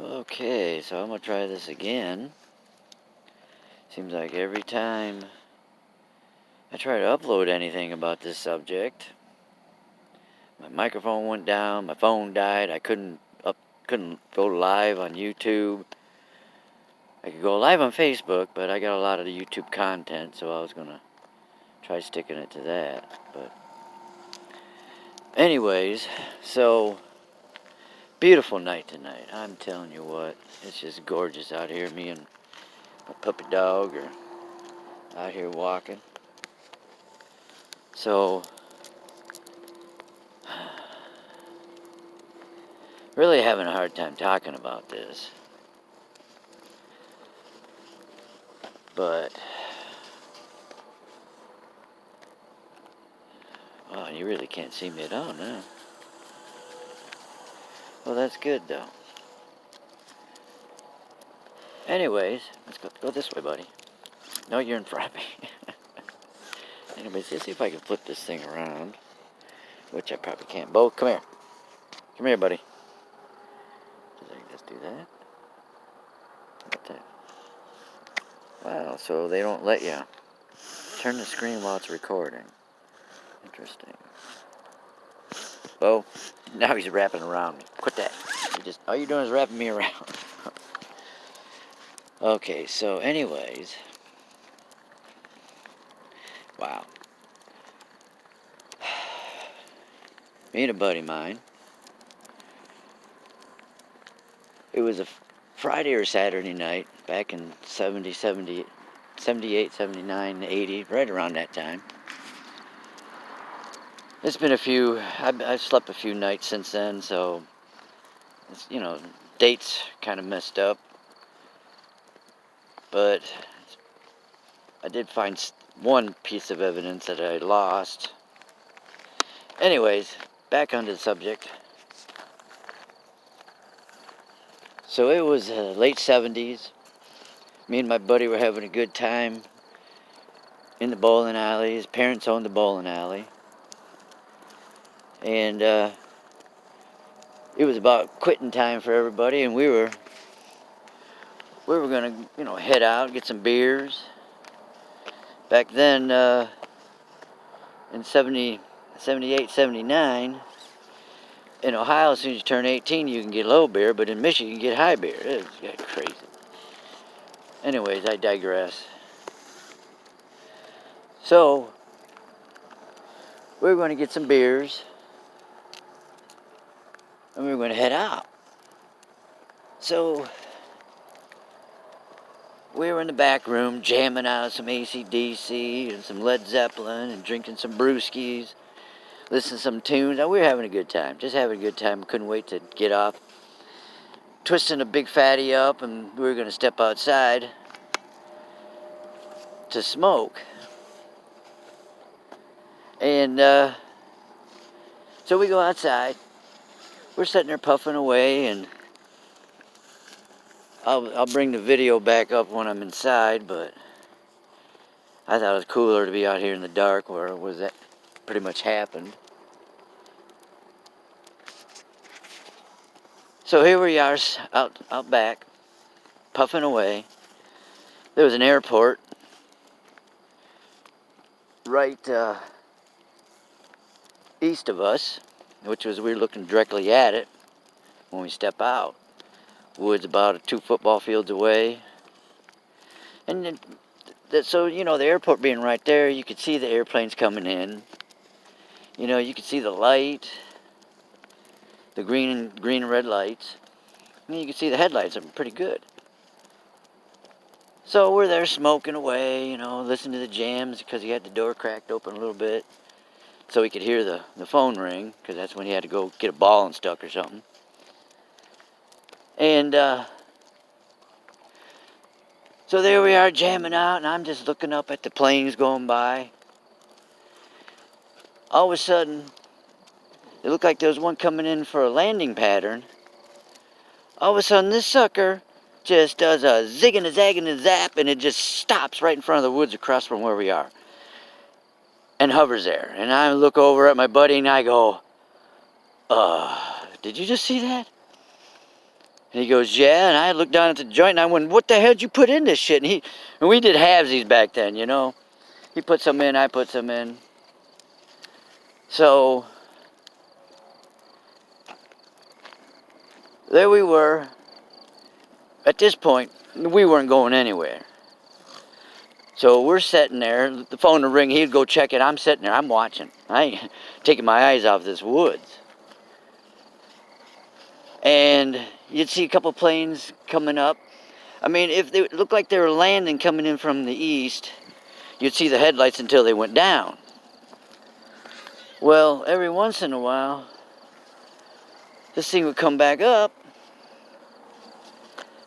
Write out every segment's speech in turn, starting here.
Okay, so I'm going to try this again. Seems like every time I try to upload anything about this subject, my microphone went down, my phone died, I couldn't go live on YouTube. I could go live on Facebook, but I got a lot of the YouTube content, so I was going to try sticking it to that. But anyways, so beautiful night tonight. I'm telling you what, it's just gorgeous out here. Me and my puppy dog are out here walking. So really having a hard time talking about this. But oh, you really can't see me at all now. Well, that's good though. Anyways, let's go this way, buddy. No, you're in front of me. Anyways, let's see if I can flip this thing around, which I probably can't. Bo, come here. Come here, buddy. I can just do that. Like that. Wow, so they don't let you turn the screen while it's recording. Interesting. Bo, now he's wrapping around me. Quit that. All you're doing is wrapping me around. Okay, so anyways. Wow. Me and a buddy of mine. It was a Friday or Saturday night back in 78, 79, 80, right around that time. It's been a few, I've slept a few nights since then, so, it's, dates kind of messed up. But I did find one piece of evidence that I lost. Anyways, back onto the subject. So it was late 70s. Me and my buddy were having a good time in the bowling alley. His parents owned the bowling alley. And it was about quitting time for everybody, and we were gonna, head out, get some beers. Back then, in 78, 79, in Ohio, as soon as you turn 18, you can get low beer, but in Michigan, you can get high beer. It's crazy. Anyways, I digress. So, we were going to get some beers, and we were going to head out. So, we were in the back room jamming out some AC/DC and some Led Zeppelin and drinking some brewskis, listening to some tunes. And we were having a good time, just having a good time. Couldn't wait to get off. Twisting a big fatty up, and we were going to step outside to smoke. And so we go outside. We're sitting there puffing away, and I'll bring the video back up when I'm inside, but I thought it was cooler to be out here in the dark where it was that pretty much happened. So here we are out back, puffing away. There was an airport right east of us, which was, we were looking directly at it when we step out. Woods about 2 football fields away. And so, the airport being right there, you could see the airplanes coming in. You could see the light, the green and red lights. And you could see the headlights are pretty good. So we're there smoking away, listening to the jams, because he had the door cracked open a little bit so he could hear the phone ring, because that's when he had to go get a ball and stuck or something. And so there we are jamming out, and I'm just looking up at the planes going by. All of a sudden, it looked like there was one coming in for a landing pattern. All of a sudden, this sucker just does a zig and a zag and a zap, and it just stops right in front of the woods across from where we are and hovers there. And I look over at my buddy, and I go, did you just see that? And he goes, yeah, and I looked down at the joint, and I went, what the hell did you put in this shit? And we did halvesies back then, you know. He put some in, I put some in. So, there we were. At this point, we weren't going anywhere. So we're sitting there, the phone would ring, he'd go check it, I'm sitting there, I'm watching. I ain't taking my eyes off this woods. And you'd see a couple planes coming up. I mean, if they looked like they were landing coming in from the east, you'd see the headlights until they went down. Well, every once in a while, this thing would come back up,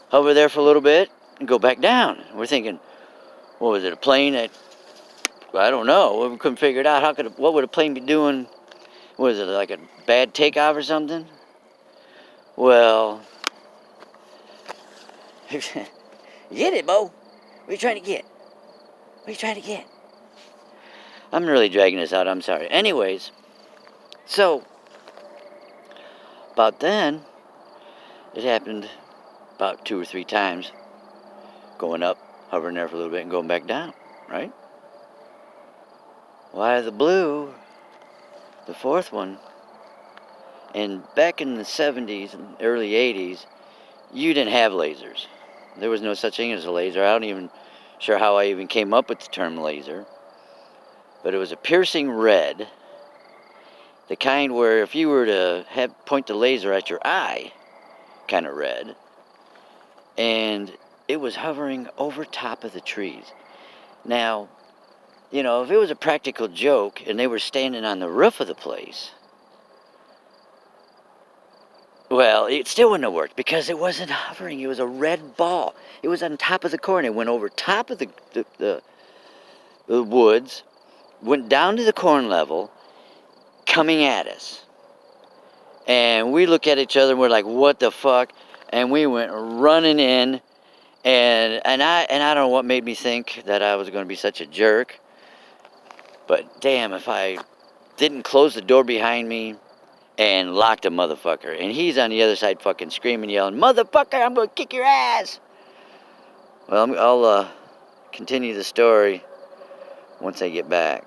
hover there for a little bit, and go back down. We're thinking, what was it, a plane that, I don't know, we couldn't figure it out. What would a plane be doing? Was it like a bad takeoff or something? Well, get it, Bo. What are you trying to get? What are you trying to get? I'm really dragging this out, I'm sorry. Anyways, so, about then, it happened about 2 or 3 times, going up, hovering there for a little bit, and going back down, right? Why, the blue, the fourth one, and back in the 70s and early 80s, you didn't have lasers. There was no such thing as a laser. I don't even sure how I even came up with the term laser. But it was a piercing red, the kind where if you were to point the laser at your eye, kind of red, and it was hovering over top of the trees. Now, you know, if it was a practical joke and they were standing on the roof of the place, well, it still wouldn't have worked because it wasn't hovering. It was a red ball. It was on top of the corn. It went over top of the woods, went down to the corn level, coming at us. And we look at each other and we're like, what the fuck? And we went running in, and I don't know what made me think that I was going to be such a jerk. But damn, if I didn't close the door behind me and locked the motherfucker. And he's on the other side fucking screaming, yelling, motherfucker, I'm going to kick your ass. Well, I'll continue the story once I get back.